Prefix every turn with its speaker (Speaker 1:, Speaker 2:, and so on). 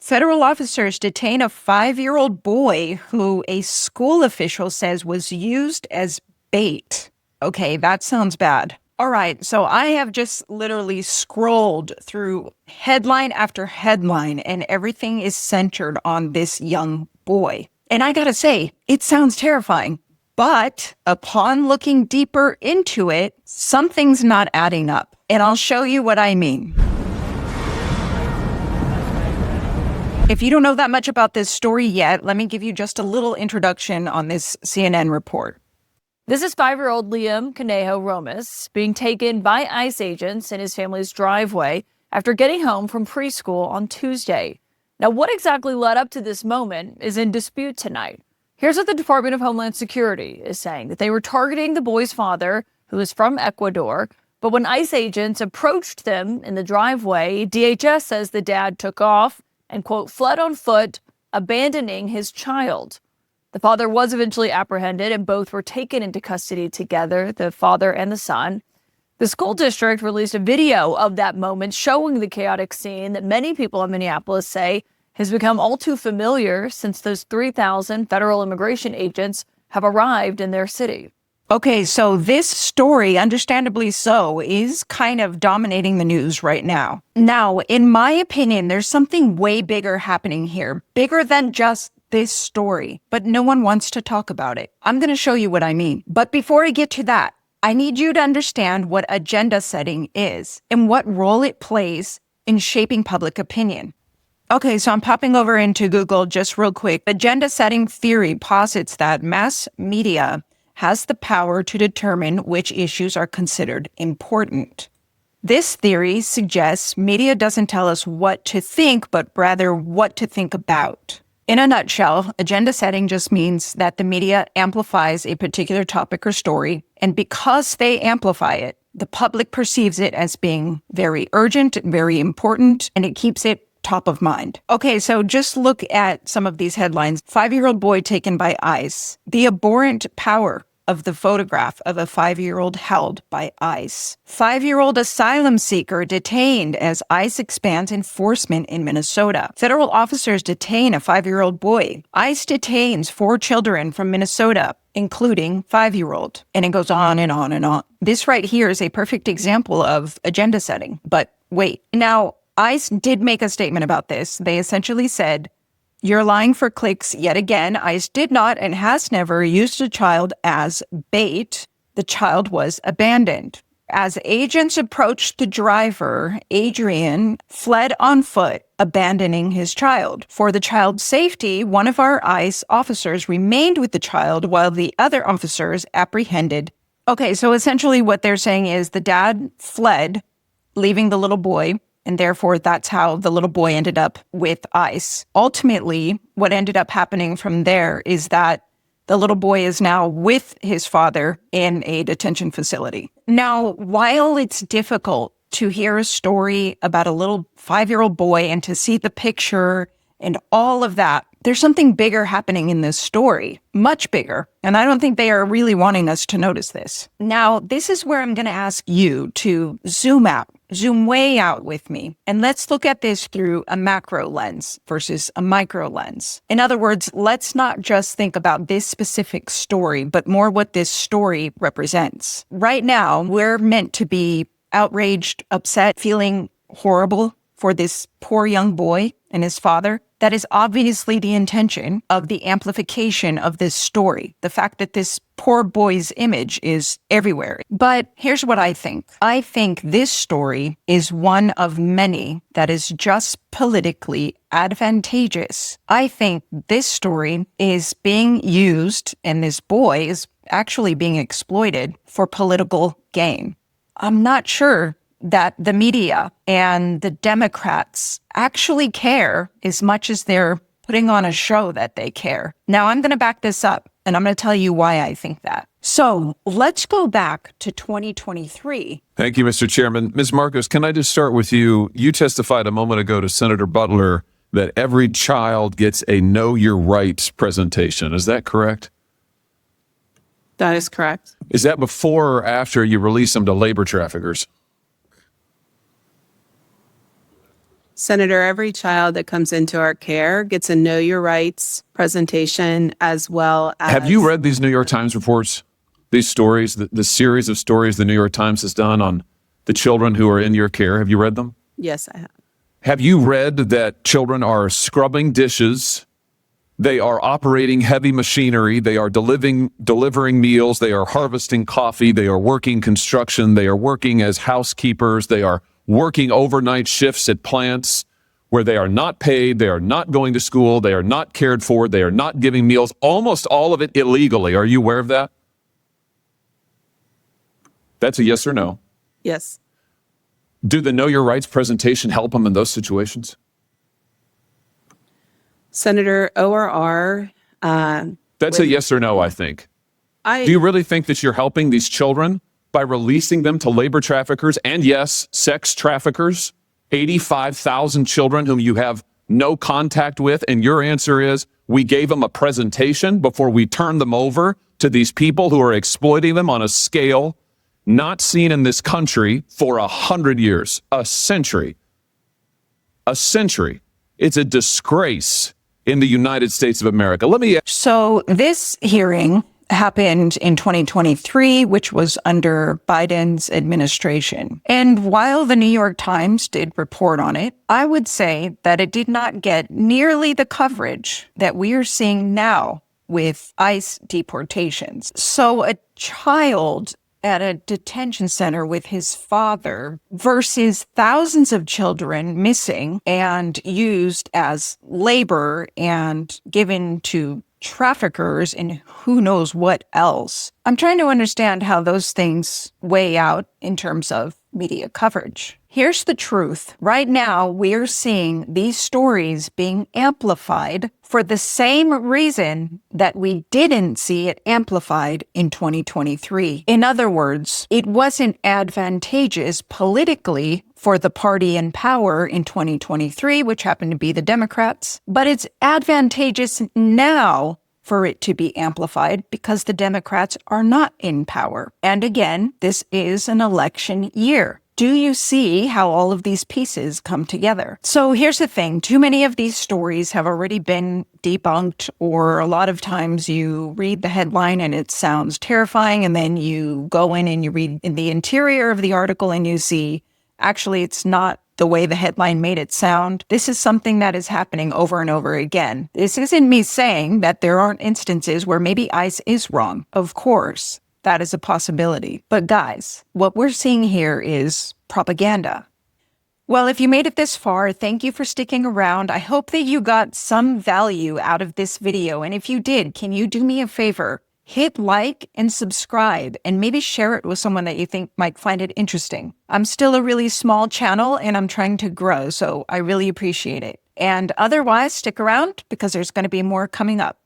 Speaker 1: Federal officers detain a 5-year-old boy who a school official says was used as bait. Okay, that sounds bad. All right, so I have just literally scrolled through headline after headline, and everything is centered on this young boy. And I gotta say, it sounds terrifying. But upon looking deeper into it, something's not adding up. And I'll show you what I mean. If you don't know that much about this story yet, let me give you just a little introduction on this CNN report.
Speaker 2: This is 5-year-old Liam Conejo Romas being taken by ICE agents in his family's driveway after getting home from preschool on Tuesday. Now, what exactly led up to this moment is in dispute tonight. Here's what the Department of Homeland Security is saying, that they were targeting the boy's father, who is from Ecuador. But when ICE agents approached them in the driveway, DHS says the dad took off and, quote, fled on foot, abandoning his child. The father was eventually apprehended and both were taken into custody together, the father and the son. The school district released a video of that moment showing the chaotic scene that many people in Minneapolis say has become all too familiar since those 3,000 federal immigration agents have arrived in their city.
Speaker 1: Okay, so this story, understandably so, is kind of dominating the news right now. Now, in my opinion, there's something way bigger happening here, bigger than just this story, but no one wants to talk about it. I'm going to show you what I mean. But before I get to that, I need you to understand what agenda setting is and what role it plays in shaping public opinion. Okay, so I'm popping over into Google just real quick. Agenda setting theory posits that mass media has the power to determine which issues are considered important. This theory suggests media doesn't tell us what to think, but rather what to think about. In a nutshell, agenda setting just means that the media amplifies a particular topic or story, and because they amplify it, the public perceives it as being very urgent, very important, and it keeps it top of mind. Okay, so just look at some of these headlines. 5-year-old boy taken by ICE. The abhorrent power of the photograph of a 5-year-old held by ICE. 5-year-old asylum seeker detained as ICE expands enforcement in Minnesota. Federal officers detain a 5-year-old boy. ICE detains 4 children from Minnesota, including 5-year-old. And it goes on and on and on. This right here is a perfect example of agenda setting. But wait, now, ICE did make a statement about this. They essentially said, "You're lying for clicks yet again. ICE did not and has never used a child as bait. The child was abandoned." As agents approached the driver, Adrian fled on foot, abandoning his child. For the child's safety, one of our ICE officers remained with the child while the other officers apprehended. Okay, so essentially what they're saying is the dad fled, leaving the little boy, and therefore that's how the little boy ended up with ICE. Ultimately, what ended up happening from there is that the little boy is now with his father in a detention facility. Now, while it's difficult to hear a story about a little 5-year-old boy and to see the picture and all of that, there's something bigger happening in this story, much bigger. And I don't think they are really wanting us to notice this. Now, this is where I'm going to ask you to zoom out, zoom way out with me. And let's look at this through a macro lens versus a micro lens. In other words, let's not just think about this specific story, but more what this story represents. Right now, we're meant to be outraged, upset, feeling horrible for this poor young boy and his father. That is obviously the intention of the amplification of this story, the fact that this poor boy's image is everywhere. But here's what I think. I think this story is one of many that is just politically advantageous. I think this story is being used, and this boy is actually being exploited for political gain. I'm not sure that the media and the Democrats actually care as much as they're putting on a show that they care. Now, I'm going to back this up, and I'm going to tell you why I think that. So let's go back to 2023.
Speaker 3: Thank you, Mr. Chairman. Ms. Marcos, can I just start with you? You testified a moment ago to Senator Butler that every child gets a Know Your Rights presentation. Is that correct?
Speaker 4: That is correct.
Speaker 3: Is that before or after you release them to labor traffickers?
Speaker 4: Senator, every child that comes into our care gets a Know Your Rights presentation, as well as...
Speaker 3: Have you read these New York Times reports, these stories, the series of stories the New York Times has done on the children who are in your care? Have you read them?
Speaker 4: Yes, I have.
Speaker 3: Have you read that children are scrubbing dishes? They are operating heavy machinery. They are delivering meals. They are harvesting coffee. They are working construction. They are working as housekeepers. They are working overnight shifts at plants where they are not paid. They are not going to school. They are not cared for. They are not giving meals. Almost all of it illegally. Are you aware of that? That's a yes or no.
Speaker 4: Yes.
Speaker 3: Do the Know Your Rights presentation help them in those situations?
Speaker 4: Senator, ORR...
Speaker 3: That's a yes or no, I think. Do you really think that you're helping these children by releasing them to labor traffickers and, yes, sex traffickers? 85,000 children whom you have no contact with, and your answer is we gave them a presentation before we turned them over to these people who are exploiting them on a scale not seen in this country for 100 years, a century. A century. It's a disgrace in the United States of America.
Speaker 1: So this hearing happened in 2023, which was under Biden's administration. And while the New York Times did report on it, I would say that it did not get nearly the coverage that we are seeing now with ICE deportations. So a child at a detention center with his father versus thousands of children missing and used as labor and given to traffickers and who knows what else. I'm trying to understand how those things weigh out in terms of media coverage. Here's the truth. Right now, we're seeing these stories being amplified for the same reason that we didn't see it amplified in 2023. In other words, it wasn't advantageous politically for the party in power in 2023, which happened to be the Democrats, but it's advantageous now for it to be amplified because the Democrats are not in power. And again, this is an election year. Do you see how all of these pieces come together? So here's the thing. Too many of these stories have already been debunked, or a lot of times you read the headline and it sounds terrifying, and then you go in and you read in the interior of the article and you see, actually, it's not the way the headline made it sound. This is something that is happening over and over again. This isn't me saying that there aren't instances where maybe ICE is wrong. Of course, that is a possibility. But guys, what we're seeing here is propaganda. Well, if you made it this far, thank you for sticking around. I hope that you got some value out of this video. And if you did, can you do me a favor? Hit like and subscribe, and maybe share it with someone that you think might find it interesting. I'm still a really small channel and I'm trying to grow, so I really appreciate it. And otherwise, stick around because there's going to be more coming up.